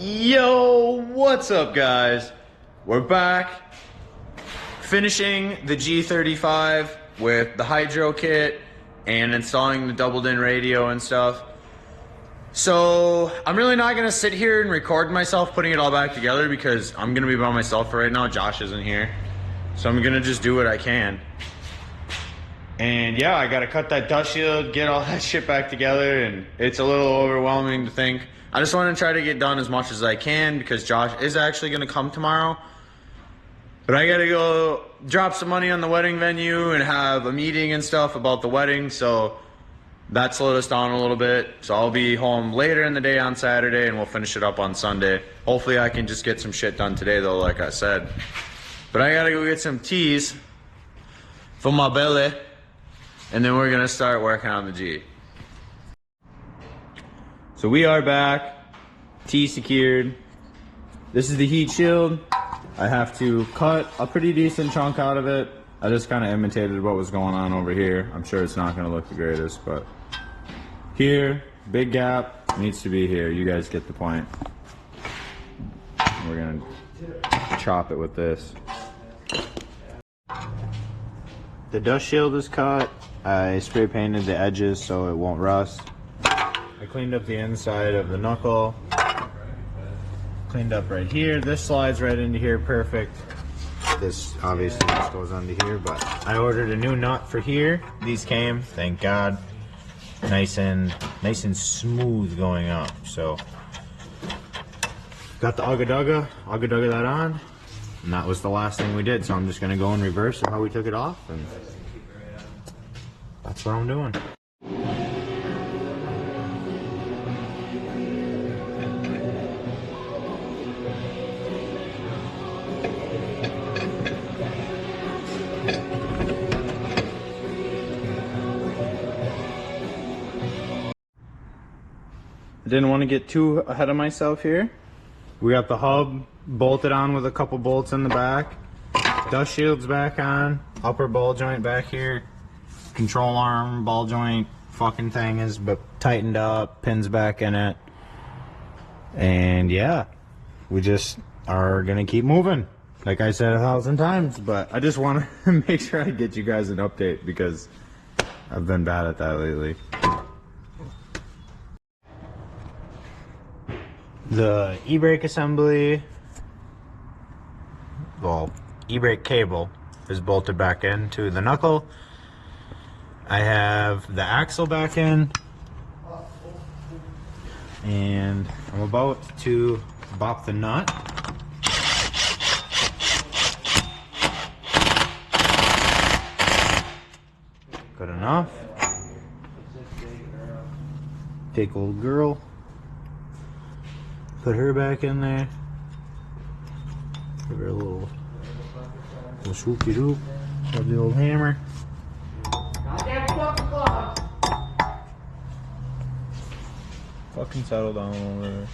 Yo, what's up guys? We're back finishing the G35 with the hydro kit and installing the doubled in radio and stuff. So I'm really not gonna sit here and record myself putting it all back together because I'm gonna be by myself for right now. Josh isn't here. So I'm gonna just do what I can. And yeah, I gotta cut that dust shield, get all that shit back together, and it's a little overwhelming to think. I just want to try to get done as much as I can because Josh is actually gonna come tomorrow. But I gotta go drop some money on the wedding venue and have a meeting and stuff about the wedding, so that slowed us down a little bit. So I'll be home later in the day on Saturday and we'll finish it up on Sunday. Hopefully I can just get some shit done today though, like I said. But I gotta go get some teas for my belly. And then we're gonna start working on the G. So we are back, T secured. This is the heat shield. I have to cut a pretty decent chunk out of it. I just kind of imitated what was going on over here. I'm sure it's not gonna look the greatest, but here, big gap, needs to be here. You guys get the point. We're gonna chop it with this. The dust shield is cut. I spray painted the edges so it won't rust. I cleaned up the inside of the knuckle. Cleaned up right here. This slides right into here perfect. This obviously just goes under here, but I ordered a new nut for here. These came, thank God. Nice and smooth going up. So got the Ugga Dugga that on. And that was the last thing we did, so I'm just gonna go in reverse of how we took it off, and that's what I'm doing. I didn't want to get too ahead of myself here. We got the hub bolted on with a couple bolts in the back. Dust shield's back on. Upper ball joint back here. Control arm, ball joint, fucking thing is but tightened up. Pins back in it. And yeah, we just are gonna keep moving. Like I said 1,000 times, but I just want to make sure I get you guys an update because I've been bad at that lately. The e-brake assembly, well, e-brake cable is bolted back into the knuckle. I have the axle back in, and I'm about to bop the nut. Good enough. Take old girl. Put her back in there. Give her a little swoopy doop. Grab the old hammer. Fucking settle down over there.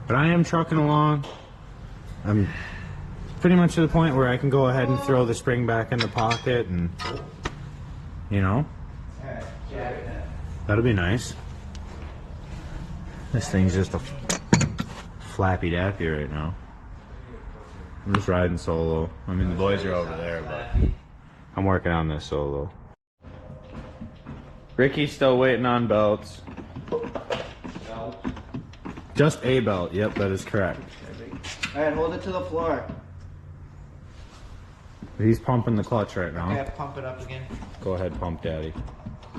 But I am trucking along. I'm pretty much to the point where I can go ahead and throw the spring back in the pocket and, you know, that'll be nice. This thing's just a flappy dappy right now. I'm just riding solo. I mean, the boys are over there, but I'm working on this solo. Ricky's still waiting on belts. Just a belt, yep, that is correct. Alright, hold it to the floor. He's pumping the clutch right now. Okay, pump it up again. Go ahead, pump, Daddy.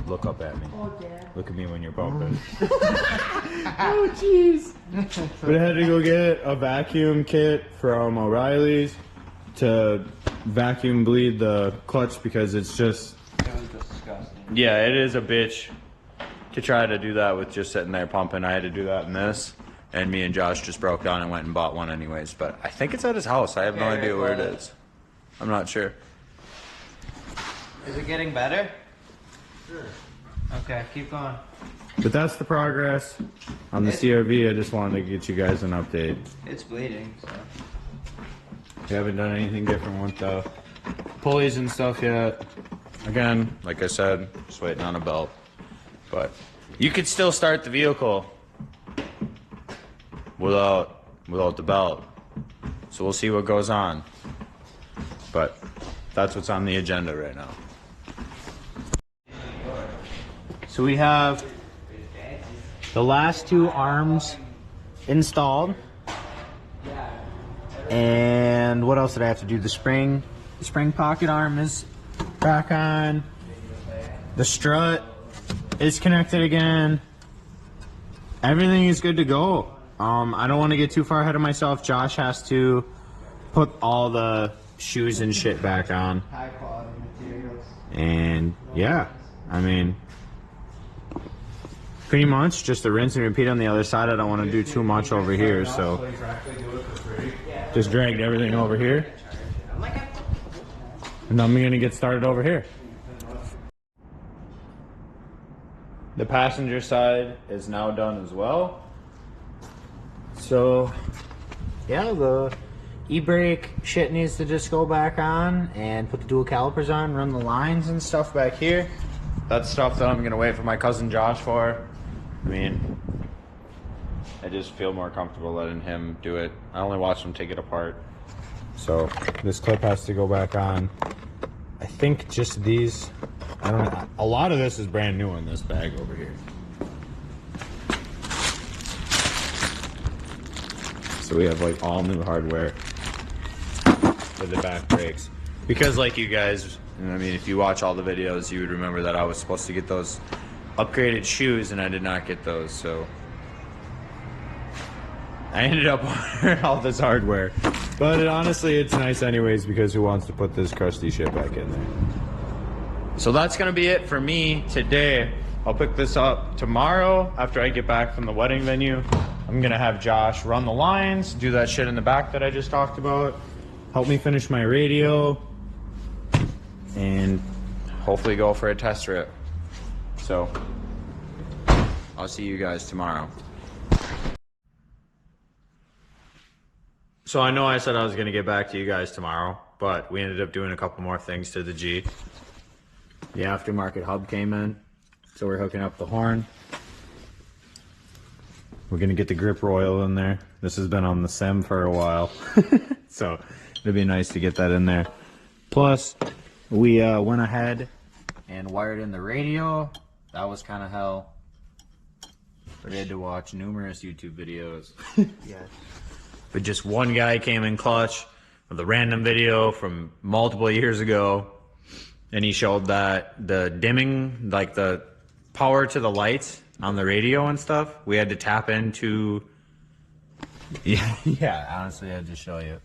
Look up at me. Oh, Dad. Look at me when you're pumping. Oh, jeez. But I had to go get a vacuum kit from O'Reilly's to vacuum bleed the clutch because it's just... That was disgusting. Yeah, it is a bitch to try to do that with just sitting there pumping. I had to do that in this. And me and Josh just broke down and went and bought one anyways. But I think it's at his house. I have no idea where it is. I'm not sure. Is it getting better? Sure. Okay, keep going. But that's the progress on the CRV. I just wanted to get you guys an update. It's bleeding, so. We haven't done anything different with the pulleys and stuff yet. Again, like I said, just waiting on a belt. But You could still start the vehicle without the belt. So we'll see what goes on. But that's what's on the agenda right now. So we have the last two arms installed. And what else did I have to do? The spring pocket arm is back on. The strut is connected again. Everything is good to go. I don't want to get too far ahead of myself. Josh has to put all the shoes and shit back on. High quality materials. And yeah, I mean, pretty much just a rinse and repeat on the other side. I don't want to do too much over here, so just dragged everything over here. And I'm gonna get started over here. The passenger side is now done as well. So yeah, the e-brake shit needs to just go back on and put the dual calipers on, run the lines and stuff back here. That's stuff that I'm gonna wait for my cousin Josh for. I mean, I just feel more comfortable letting him do it. I only watched him take it apart. So this clip has to go back on. I think just these, I don't know. A lot of this is brand new in this bag over here. So we have like all new hardware for the back brakes. Because like you guys, I mean, if you watch all the videos, you would remember that I was supposed to get those upgraded shoes and I did not get those, so I ended up ordering all this hardware. But honestly, it's nice anyways, because who wants to put this crusty shit back in there? So that's gonna be it for me today. I'll pick this up tomorrow after I get back from the wedding venue. I'm gonna have Josh run the lines, do that shit in the back that I just talked about, help me finish my radio, and hopefully go for a test trip. So I'll see you guys tomorrow. So I know I said I was gonna get back to you guys tomorrow, but we ended up doing a couple more things to the G. The aftermarket hub came in, so we're hooking up the horn. We're gonna get the grip royal in there. This has been on the sim for a while, so it'd be nice to get that in there. Plus, we went ahead and wired in the radio. That was kind of hell. But I had to watch numerous YouTube videos. Yes. But just one guy came in clutch with a random video from multiple years ago, and he showed that the dimming, like the power to the lights on the radio and stuff, we had to tap into. Yeah, honestly, I'll just show you.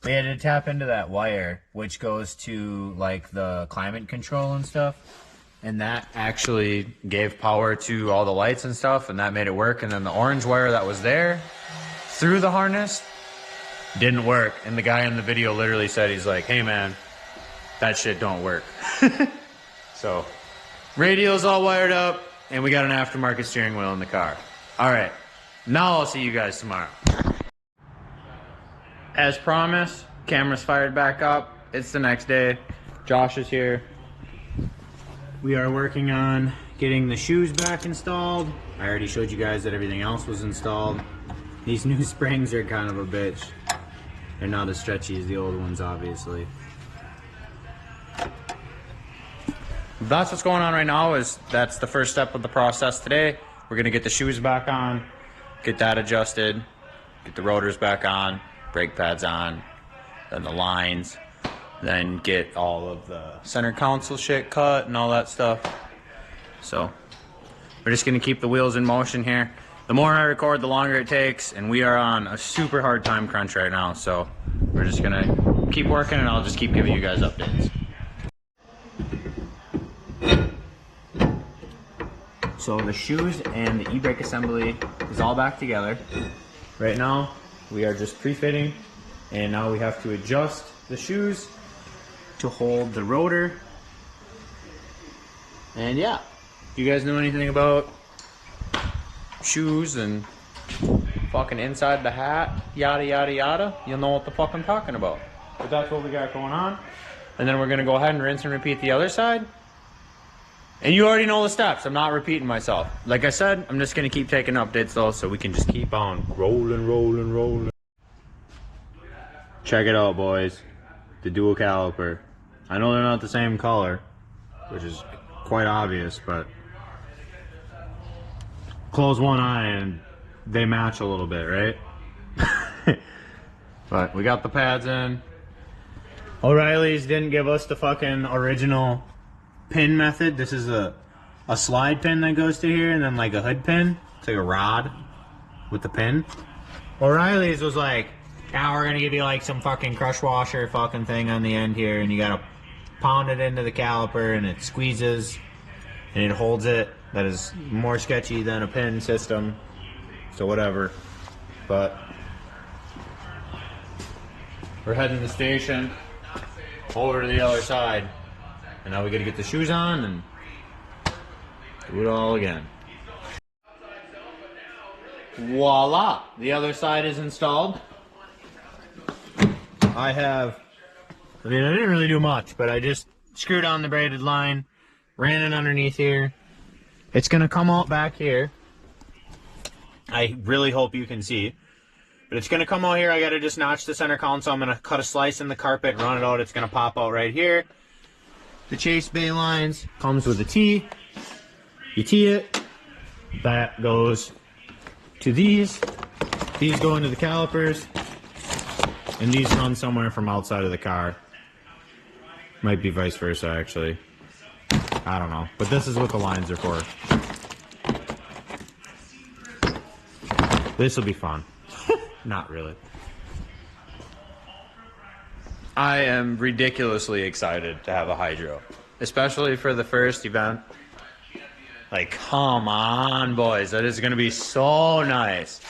We had to tap into that wire, which goes to like the climate control and stuff. And that actually gave power to all the lights and stuff, and that made it work. And then the orange wire that was there through the harness didn't work. And the guy in the video literally said, he's like, hey man, that shit don't work. So radio's all wired up, and we got an aftermarket steering wheel in the car. All right, now I'll see you guys tomorrow. As promised, camera's fired back up. It's the next day. Josh is here. We are working on getting the shoes back installed. I already showed you guys that everything else was installed. These new springs are kind of a bitch. They're not as stretchy as the old ones, obviously. That's what's going on right now. That's the first step of the process today. We're gonna get the shoes back on, get that adjusted, get the rotors back on, brake pads on, then the lines, then get all of the center console shit cut and all that stuff. So we're just gonna keep the wheels in motion here. The more I record, the longer it takes, and we are on a super hard time crunch right now. So we're just gonna keep working, and I'll just keep giving you guys updates. So the shoes and the e-brake assembly is all back together. Right now, we are just pre-fitting, and now we have to adjust the shoes to hold the rotor. And yeah, if you guys know anything about shoes and fucking inside the hat, yada yada yada, you'll know what the fuck I'm talking about. But that's what we got going on. And then we're gonna go ahead and rinse and repeat the other side. And you already know the steps. I'm not repeating myself. Like I said, I'm just going to keep taking updates though, so we can just keep on rolling. Check it out, boys. The dual caliper. I know they're not the same color, which is quite obvious, but close one eye and they match a little bit, right? But we got the pads in. O'Reilly's didn't give us the fucking original pin method. This is a slide pin that goes to here and then like a hood pin. It's like a rod with the pin. O'Reilly's was like, now we're gonna give you like some fucking crush washer fucking thing on the end here, and you gotta pound it into the caliper and it squeezes and it holds it. That is more sketchy than a pin system, so whatever. But we're heading to the station over to the other side, and now we gotta get the shoes on and do it all again. Voila! The other side is installed. I didn't really do much, but I just screwed on the braided line, ran it underneath here. It's gonna come out back here. I really hope you can see. But it's gonna come out here. I gotta just notch the center console. I'm gonna cut a slice in the carpet, run it out. It's gonna pop out right here. The chase bay lines comes with a T. You tee it. That goes to these. These go into the calipers. And these run somewhere from outside of the car. Might be vice versa, actually. I don't know. But this is what the lines are for. This will be fun. Not really. I am ridiculously excited to have a hydro. Especially for the first event. Like, come on, boys. That is going to be so nice.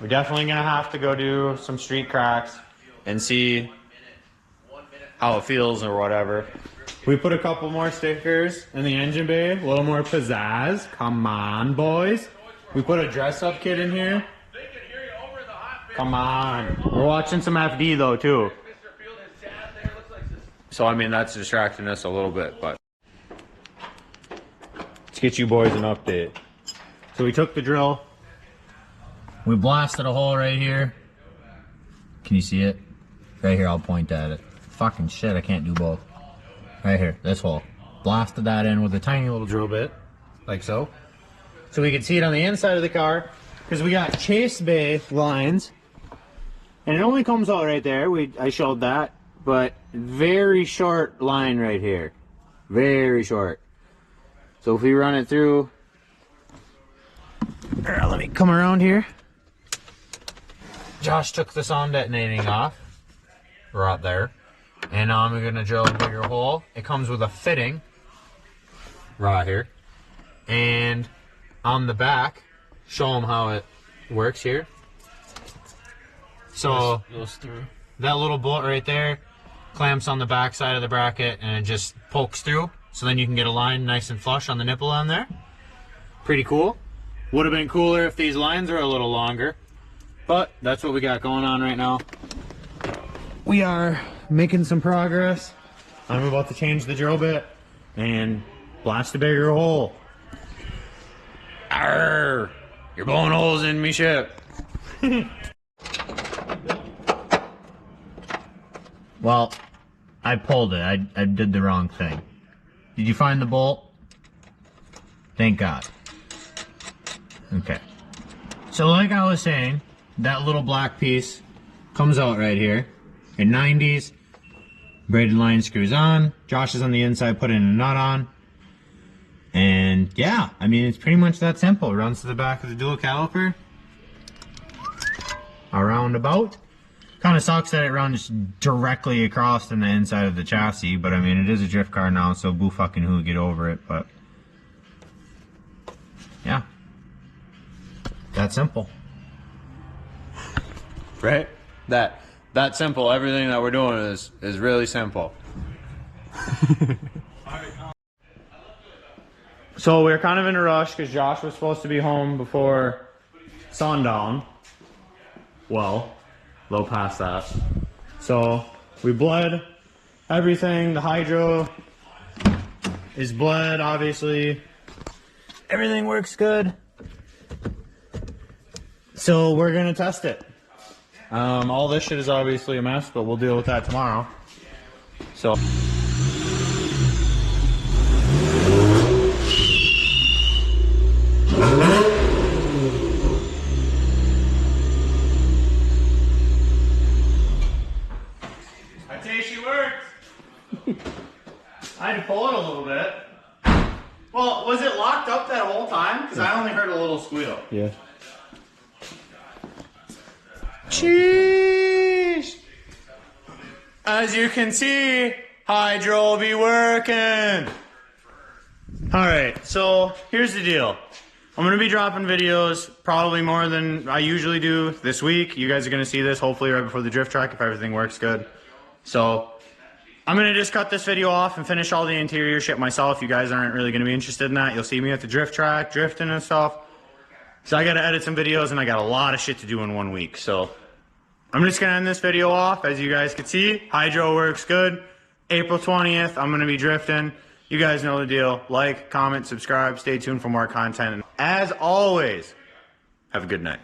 We're definitely going to have to go do some street cracks and see how it feels or whatever. We put a couple more stickers in the engine bay, a little more pizzazz. Come on, boys. We put a dress-up kit in here. Come on. We're watching some FD, though, too. So, I mean, that's distracting us a little bit, but let's get you boys an update. So we took the drill. We blasted a hole right here. Can you see it? Right here, I'll point at it. Fucking shit, I can't do both. Right here, this hole. Blasted that in with a tiny little drill bit, like so. So we can see it on the inside of the car, because we got chase bay lines, and it only comes out right there. I showed that, but very short line right here. Very short. So if we run it through, let me come around here. Josh took the sound detonating off, right there, and now I'm gonna drill a bigger hole. It comes with a fitting, right here, and on the back, show them how it works here. So goes through. That little bolt right there clamps on the back side of the bracket, and it just pokes through. So then you can get a line nice and flush on the nipple on there. Pretty cool. Would have been cooler if these lines were a little longer. But that's what we got going on right now. We are making some progress. I'm about to change the drill bit and blast a bigger hole. Arr! You're blowing holes in me ship. Well, I pulled it. I did the wrong thing. Did you find the bolt? Thank God. Okay. So like I was saying, that little black piece comes out right here. In 90s, braided line screws on. Josh is on the inside putting a nut on. And yeah, I mean, it's pretty much that simple. It runs to the back of the dual caliper. Around about. Kind of sucks that it runs directly across in the inside of the chassis, but I mean, it is a drift car now, so boo fucking who, get over it, but yeah. That simple. Right? That simple. Everything that we're doing is really simple. So we're kind of in a rush because Josh was supposed to be home before sundown. Well, a little past that. So we bled everything. The hydro is bled, obviously. Everything works good. So we're gonna test it. All this shit is obviously a mess, but we'll deal with that tomorrow. So. I'd say she worked. I had to pull it a little bit. Well, was it locked up that whole time? Because I only heard a little squeal. Yeah. Cheese! As you can see, hydro will be working. Alright, so here's the deal. I'm going to be dropping videos probably more than I usually do this week. You guys are going to see this hopefully right before the drift track if everything works good. So I'm going to just cut this video off and finish all the interior shit myself. You guys aren't really going to be interested in that. You'll see me at the drift track, drifting and stuff. So I got to edit some videos and I got a lot of shit to do in 1 week. So I'm just going to end this video off. As you guys can see, hydro works good. April 20th, I'm going to be drifting. You guys know the deal. Like, comment, subscribe. Stay tuned for more content. And as always, have a good night.